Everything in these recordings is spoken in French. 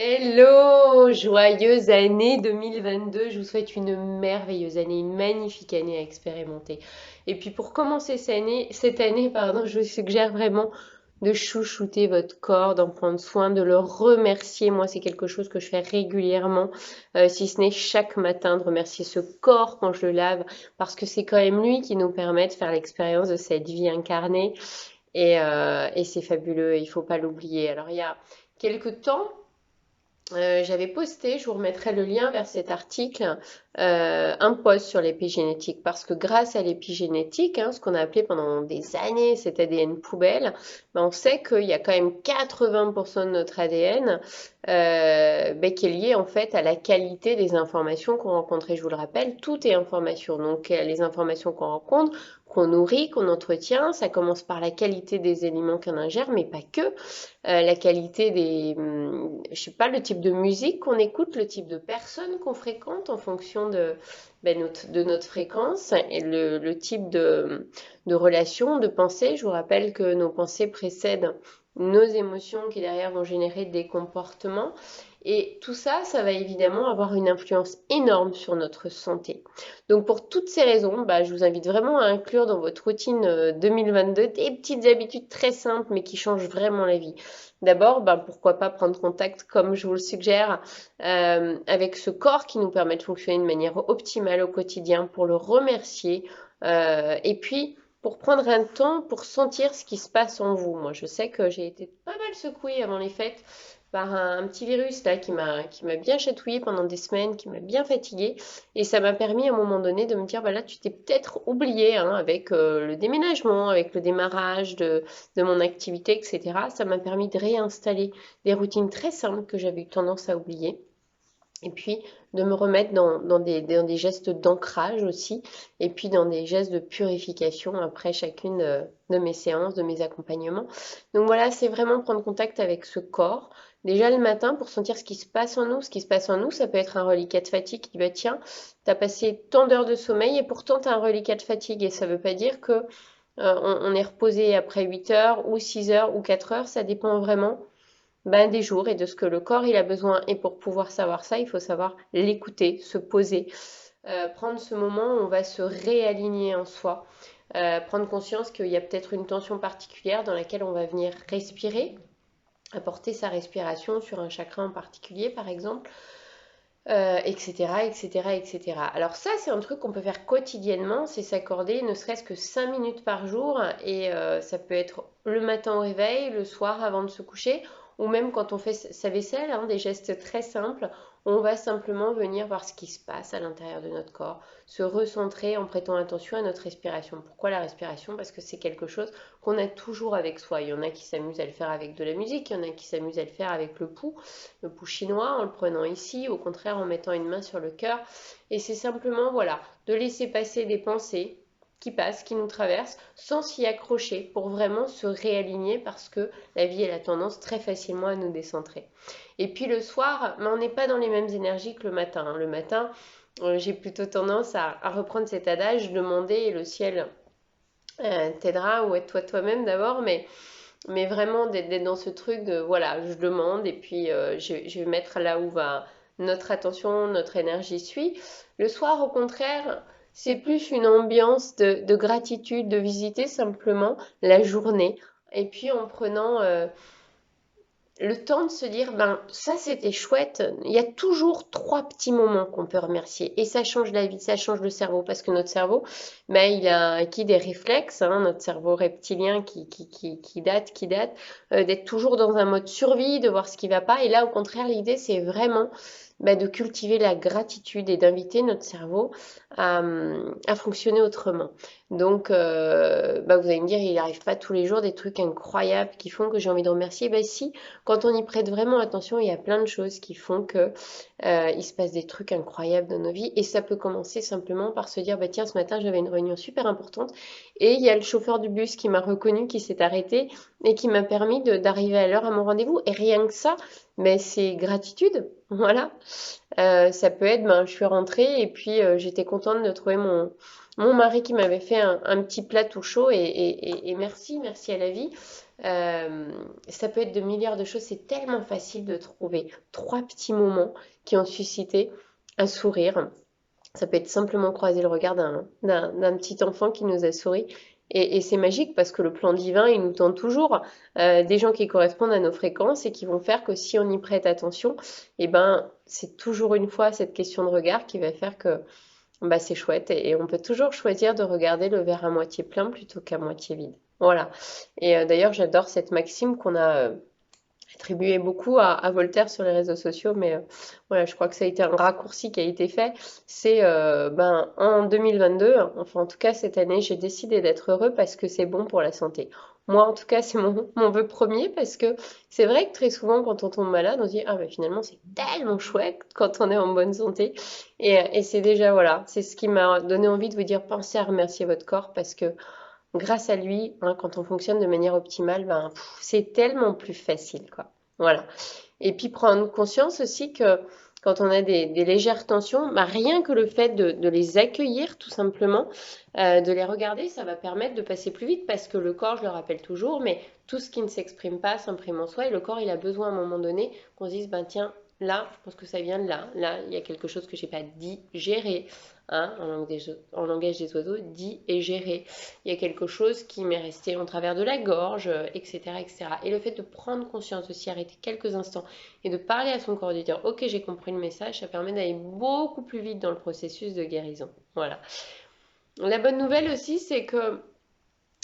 Hello, joyeuse année 2022. Je vous souhaite une merveilleuse année, une magnifique année à expérimenter. Et puis pour commencer cette année, pardon, je vous suggère vraiment de chouchouter votre corps, d'en prendre soin, de le remercier. Moi, c'est quelque chose que je fais régulièrement, si ce n'est chaque matin, de remercier ce corps quand je le lave, parce que c'est quand même lui qui nous permet de faire l'expérience de cette vie incarnée. Et c'est fabuleux, il faut pas l'oublier. Alors, il y a quelques temps, j'avais posté, je vous remettrai le lien vers cet article, un post sur l'épigénétique, parce que grâce à l'épigénétique, hein, ce qu'on a appelé pendant des années cet ADN poubelle, ben on sait qu'il y a quand même 80% de notre ADN ben, qui est lié en fait à la qualité des informations qu'on rencontre. Et je vous le rappelle, tout est information. Donc les informations qu'on rencontre, qu'on nourrit, qu'on entretient, ça commence par la qualité des aliments qu'on ingère, mais pas que la qualité je sais pas, le type de musique qu'on écoute, le type de personnes qu'on fréquente en fonction de notre fréquence et le type de relation, de pensée. Je vous rappelle que nos pensées précèdent nos émotions qui derrière vont générer des comportements. Et tout ça, ça va évidemment avoir une influence énorme sur notre santé. Donc pour toutes ces raisons, bah, je vous invite vraiment à inclure dans votre routine 2022 des petites habitudes très simples mais qui changent vraiment la vie. D'abord, ben, pourquoi pas prendre contact, comme je vous le suggère, avec ce corps qui nous permet de fonctionner de manière optimale au quotidien pour le remercier. Et puis, pour prendre un temps pour sentir ce qui se passe en vous. Moi, je sais que j'ai été pas mal secouée avant les fêtes par un petit virus là qui m'a bien chatouillé pendant des semaines, qui m'a bien fatiguée. Et ça m'a permis à un moment donné de me dire, bah là, tu t'es peut-être oublié hein, avec le déménagement, avec le démarrage de mon activité, etc. Ça m'a permis de réinstaller des routines très simples que j'avais eu tendance à oublier. Et puis de me remettre dans des gestes d'ancrage aussi, et puis dans des gestes de purification après chacune de mes séances, de mes accompagnements. Donc voilà, c'est vraiment prendre contact avec ce corps. Déjà le matin pour sentir ce qui se passe en nous. Ce qui se passe en nous, ça peut être un reliquat de fatigue qui dit bah tiens, t'as passé tant d'heures de sommeil et pourtant t'as un reliquat de fatigue. Et ça veut pas dire que on est reposé après 8 heures ou 6 heures ou 4 heures, ça dépend vraiment ben, des jours et de ce que le corps il a besoin. Et pour pouvoir savoir ça, il faut savoir l'écouter, se poser, prendre ce moment où on va se réaligner en soi, prendre conscience qu'il y a peut-être une tension particulière dans laquelle on va venir respirer, apporter sa respiration sur un chakra en particulier par exemple, etc., etc., etc. Alors ça, c'est un truc qu'on peut faire quotidiennement, c'est s'accorder ne serait-ce que 5 minutes par jour, et ça peut être le matin au réveil, le soir avant de se coucher, ou même quand on fait sa vaisselle, hein, des gestes très simples, on va simplement venir voir ce qui se passe à l'intérieur de notre corps, se recentrer en prêtant attention à notre respiration. Pourquoi la respiration? Parce que c'est quelque chose qu'on a toujours avec soi. Il y en a qui s'amusent à le faire avec de la musique, il y en a qui s'amusent à le faire avec le pouls chinois, en le prenant ici, au contraire en mettant une main sur le cœur. Et c'est simplement, voilà, de laisser passer des pensées qui passent, qui nous traversent, sans s'y accrocher, pour vraiment se réaligner, parce que la vie, elle a tendance très facilement à nous décentrer. Et puis le soir, mais on n'est pas dans les mêmes énergies que le matin, hein. Le matin, j'ai plutôt tendance à reprendre cet adage, demander et le ciel t'aidera, ou aide-toi toi-même d'abord, mais vraiment d'être dans ce truc de voilà, je demande et puis je vais mettre là où va notre attention, notre énergie suit. Le soir, au contraire, c'est plus une ambiance de gratitude, de visiter simplement la journée. Et puis en prenant le temps de se dire, ben ça c'était chouette. Il y a toujours trois petits moments qu'on peut remercier et ça change la vie, ça change le cerveau parce que notre cerveau, ben il a acquis des réflexes, hein, notre cerveau reptilien qui date, d'être toujours dans un mode survie, de voir ce qui va pas. Et là, au contraire, l'idée c'est vraiment ben, de cultiver la gratitude et d'inviter notre cerveau à fonctionner autrement. Donc, ben, vous allez me dire, il n'arrive pas tous les jours des trucs incroyables qui font que j'ai envie de remercier. Ben si, quand on y prête vraiment attention, il y a plein de choses qui font que il se passe des trucs incroyables dans nos vies. Et ça peut commencer simplement par se dire, bah tiens, ce matin j'avais une réunion super importante et il y a le chauffeur du bus qui m'a reconnu, qui s'est arrêté et qui m'a permis d'arriver à l'heure à mon rendez-vous. Et rien que ça, mais c'est gratitude. Voilà. Ça peut être, ben, je suis rentrée et puis j'étais contente de trouver mon mari qui m'avait fait un petit plat tout chaud et merci, merci à la vie. Euh, Ça peut être de milliards de choses. C'est tellement facile de trouver trois petits moments qui ont suscité un sourire. Ça peut être simplement croiser le regard d'un petit enfant qui nous a souri. Et c'est magique parce que le plan divin, il nous tend toujours des gens qui correspondent à nos fréquences et qui vont faire que si on y prête attention, eh ben, c'est toujours une fois cette question de regard qui va faire que bah, c'est chouette. Et on peut toujours choisir de regarder le verre à moitié plein plutôt qu'à moitié vide. Voilà. Et d'ailleurs, j'adore cette maxime qu'on a attribuée beaucoup à Voltaire sur les réseaux sociaux, mais voilà, je crois que ça a été un raccourci qui a été fait. C'est ben, en 2022, enfin en tout cas cette année, j'ai décidé d'être heureux parce que c'est bon pour la santé. Moi, en tout cas, c'est mon vœu premier parce que c'est vrai que très souvent, quand on tombe malade, on se dit, ah ben finalement, c'est tellement chouette quand on est en bonne santé. Et c'est déjà, voilà, c'est ce qui m'a donné envie de vous dire, pensez à remercier votre corps parce que grâce à lui, hein, quand on fonctionne de manière optimale, ben, c'est tellement plus facile, quoi. Voilà. Et puis prendre conscience aussi que quand on a des légères tensions, bah, rien que le fait de les accueillir tout simplement, de les regarder, ça va permettre de passer plus vite parce que le corps, je le rappelle toujours, mais tout ce qui ne s'exprime pas s'imprime en soi et le corps, il a besoin à un moment donné qu'on se dise, ben tiens, là, je pense que ça vient de là, là, il y a quelque chose que j'ai pas digéré, hein, en langage des oiseaux, dit et géré. Il y a quelque chose qui m'est resté en travers de la gorge, etc., etc. Et le fait de prendre conscience, de s'y arrêter quelques instants et de parler à son corps, de dire ok, j'ai compris le message, ça permet d'aller beaucoup plus vite dans le processus de guérison. Voilà. La bonne nouvelle aussi, c'est que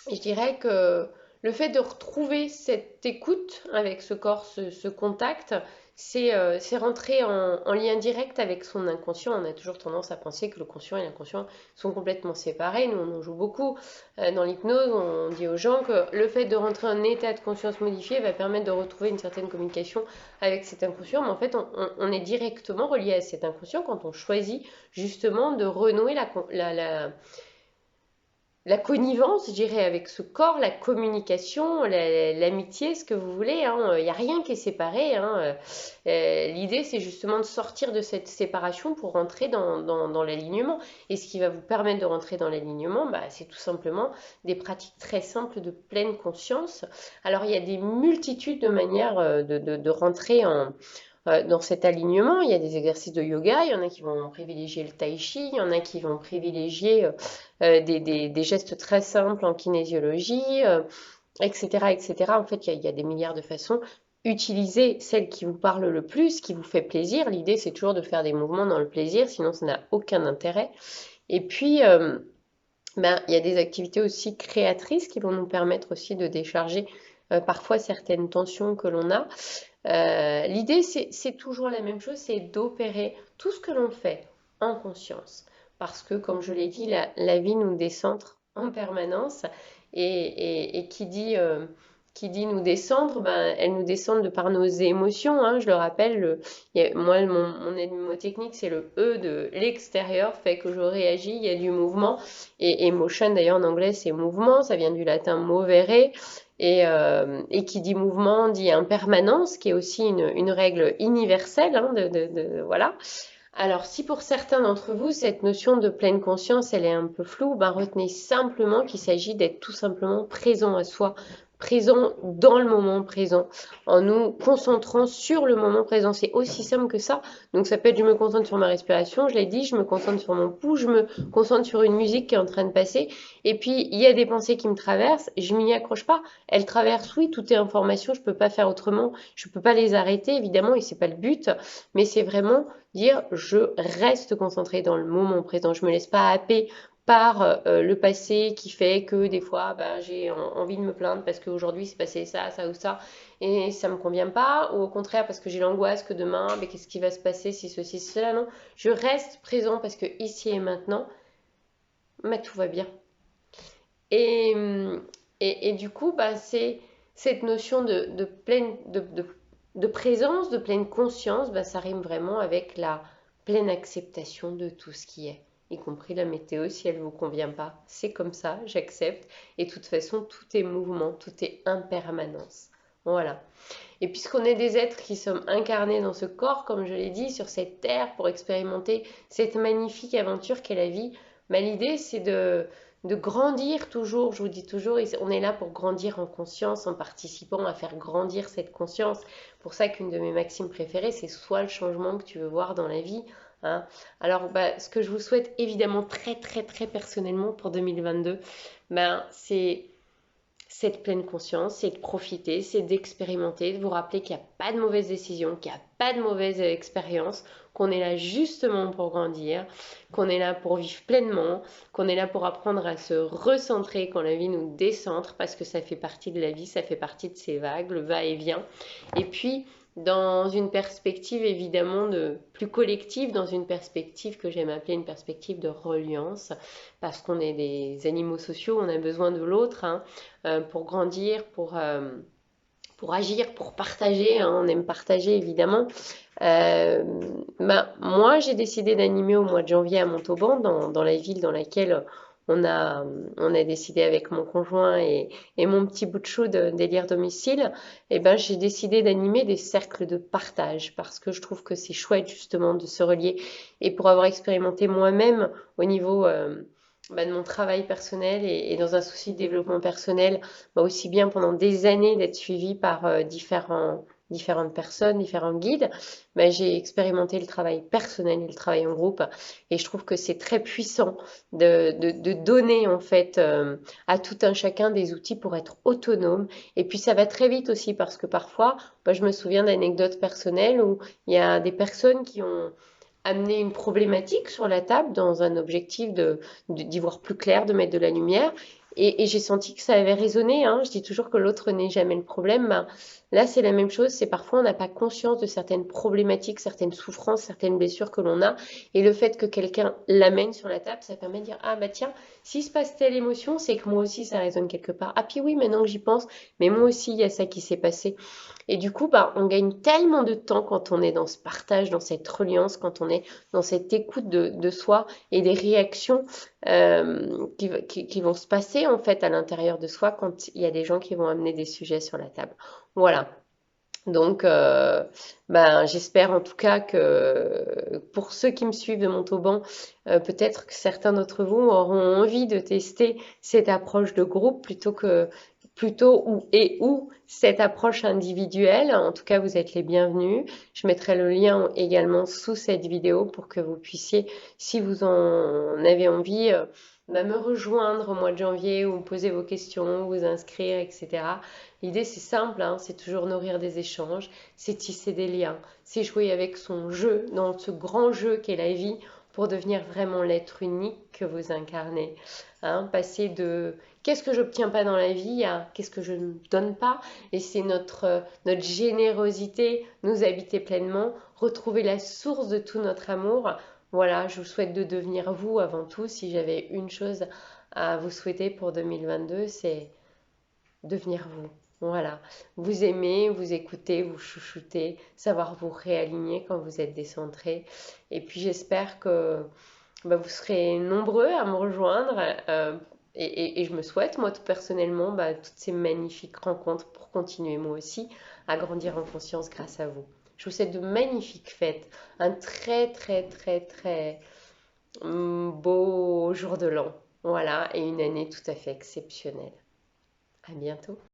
je dirais que le fait de retrouver cette écoute avec ce corps, ce contact, c'est rentrer en lien direct avec son inconscient. On a toujours tendance à penser que le conscient et l'inconscient sont complètement séparés. Nous, on en joue beaucoup dans l'hypnose. On dit aux gens que le fait de rentrer en état de conscience modifié va permettre de retrouver une certaine communication avec cet inconscient. Mais en fait, on est directement relié à cet inconscient quand on choisit justement de renouer la connivence, je dirais, avec ce corps, la communication, l'amitié, ce que vous voulez. Hein. Il n'y a rien qui est séparé. Hein. L'idée, c'est justement de sortir de cette séparation pour rentrer dans l'alignement. Et ce qui va vous permettre de rentrer dans l'alignement, bah, c'est tout simplement des pratiques très simples de pleine conscience. Alors, il y a des multitudes de manières de rentrer dans cet alignement. Il y a des exercices de yoga, il y en a qui vont privilégier le tai chi, il y en a qui vont privilégier des gestes très simples en kinésiologie, etc., etc. En fait, il y a des milliards de façons. Utilisez celle qui vous parle le plus, qui vous fait plaisir. L'idée, c'est toujours de faire des mouvements dans le plaisir, sinon ça n'a aucun intérêt. Et puis, ben, il y a des activités aussi créatrices qui vont nous permettre aussi de décharger parfois certaines tensions que l'on a. L'idée, c'est toujours la même chose, c'est d'opérer tout ce que l'on fait en conscience. Parce que, comme je l'ai dit, la vie nous décentre en permanence. Et qui dit nous descendre, ben, elle nous descend de par nos émotions. Hein, je le rappelle, moi, mon mnémotechnique, c'est le E de l'extérieur, fait que je réagis, il y a du mouvement. Et emotion, d'ailleurs, en anglais, c'est mouvement, ça vient du latin movere. Et qui dit mouvement dit impermanence, qui est aussi une règle universelle, hein, voilà. Alors, si pour certains d'entre vous, cette notion de pleine conscience, elle est un peu floue, ben retenez simplement qu'il s'agit d'être tout simplement présent à soi, présent dans le moment présent, en nous concentrant sur le moment présent. C'est aussi simple que ça. Donc, ça peut être je me concentre sur ma respiration, je l'ai dit, je me concentre sur mon pouls, je me concentre sur une musique qui est en train de passer. Et puis, il y a des pensées qui me traversent, je m'y accroche pas. Elles traversent, oui, tout est information, je peux pas faire autrement, je peux pas les arrêter, évidemment, et c'est pas le but, mais c'est vraiment dire je reste concentré dans le moment présent, je me laisse pas happer par le passé qui fait que des fois bah, j'ai envie de me plaindre parce qu'aujourd'hui c'est passé ça, ça ou ça et ça me convient pas, ou au contraire parce que j'ai l'angoisse que demain, mais qu'est-ce qui va se passer si ceci, cela, non, je reste présent parce que ici et maintenant, mais tout va bien. Et, et du coup, bah, c'est cette notion de pleine, de présence, de pleine conscience, bah, ça rime vraiment avec la pleine acceptation de tout ce qui est, y compris la météo si elle ne vous convient pas. C'est comme ça, j'accepte. Et de toute façon, tout est mouvement, tout est impermanence. Voilà. Et puisqu'on est des êtres qui sommes incarnés dans ce corps, comme je l'ai dit, sur cette terre pour expérimenter cette magnifique aventure qu'est la vie, Mais l'idée, c'est de grandir toujours. Je vous dis toujours, on est là pour grandir en conscience, en participant à faire grandir cette conscience. Pour ça qu'une de mes maximes préférées, c'est soit le changement que tu veux voir dans la vie, hein. Alors, ce que je vous souhaite évidemment très, très, très personnellement pour 2022, c'est cette pleine conscience, c'est de profiter, c'est d'expérimenter, de vous rappeler qu'il n'y a pas de mauvaise décision, qu'il n'y a pas de mauvaise expérience, qu'on est là justement pour grandir, qu'on est là pour vivre pleinement, qu'on est là pour apprendre à se recentrer quand la vie nous décentre, parce que ça fait partie de la vie, ça fait partie de ces vagues, le va-et-vient. Et puis, dans une perspective évidemment plus collective, dans une perspective que j'aime appeler une perspective de reliance, parce qu'on est des animaux sociaux, on a besoin de l'autre, hein, pour grandir, pour agir, pour partager, hein, on aime partager évidemment. Moi, j'ai décidé d'animer au mois de janvier à Montauban, dans la ville dans laquelle on a, on a décidé avec mon conjoint et mon petit bout de chou de délire domicile, et ben, j'ai décidé d'animer des cercles de partage parce que je trouve que c'est chouette justement de se relier. Et pour avoir expérimenté moi-même au niveau de mon travail personnel et dans un souci de développement personnel, aussi bien pendant des années d'être suivie par différentes personnes, différents guides, j'ai expérimenté le travail personnel et le travail en groupe. Et je trouve que c'est très puissant de donner en fait à tout un chacun des outils pour être autonome. Et puis ça va très vite aussi parce que parfois, je me souviens d'anecdotes personnelles où il y a des personnes qui ont amené une problématique sur la table dans un objectif d'y voir plus clair, de mettre de la lumière. Et j'ai senti que ça avait résonné, hein. Je dis toujours que l'autre n'est jamais le problème. Là, c'est la même chose. C'est parfois on n'a pas conscience de certaines problématiques, certaines souffrances, certaines blessures que l'on a. Et le fait que quelqu'un l'amène sur la table, ça permet de dire, ah bah tiens, s'il se passe telle émotion, c'est que moi aussi ça résonne quelque part. Ah puis oui, maintenant que j'y pense, mais moi aussi il y a ça qui s'est passé. Et du coup, on gagne tellement de temps quand on est dans ce partage, dans cette reliance, quand on est dans cette écoute de soi et des réactions qui vont se passer en fait à l'intérieur de soi quand il y a des gens qui vont amener des sujets sur la table. Voilà. Donc, j'espère en tout cas que pour ceux qui me suivent de Montauban, peut-être que certains d'entre vous auront envie de tester cette approche de groupe plutôt ou cette approche individuelle. En tout cas, vous êtes les bienvenus. Je mettrai le lien également sous cette vidéo pour que vous puissiez, si vous en avez envie, me rejoindre au mois de janvier ou me poser vos questions, vous inscrire, etc. L'idée, c'est simple, hein, c'est toujours nourrir des échanges, c'est tisser des liens, c'est jouer avec son jeu, dans ce grand jeu qu'est la vie, pour devenir vraiment l'être unique que vous incarnez. Hein, passer de qu'est-ce que j'obtiens pas dans la vie à qu'est-ce que je ne donne pas. Et c'est notre générosité, nous habiter pleinement, retrouver la source de tout notre amour. Voilà, je vous souhaite de devenir vous avant tout. Si j'avais une chose à vous souhaiter pour 2022, c'est devenir vous. Voilà, vous aimez, vous écoutez, vous chouchoutez, savoir vous réaligner quand vous êtes décentré. Et puis j'espère que vous serez nombreux à me rejoindre et je me souhaite, moi tout personnellement, toutes ces magnifiques rencontres pour continuer moi aussi à grandir en conscience grâce à vous. Je vous souhaite de magnifiques fêtes, un très très très très beau jour de l'an. Voilà, et une année tout à fait exceptionnelle. À bientôt.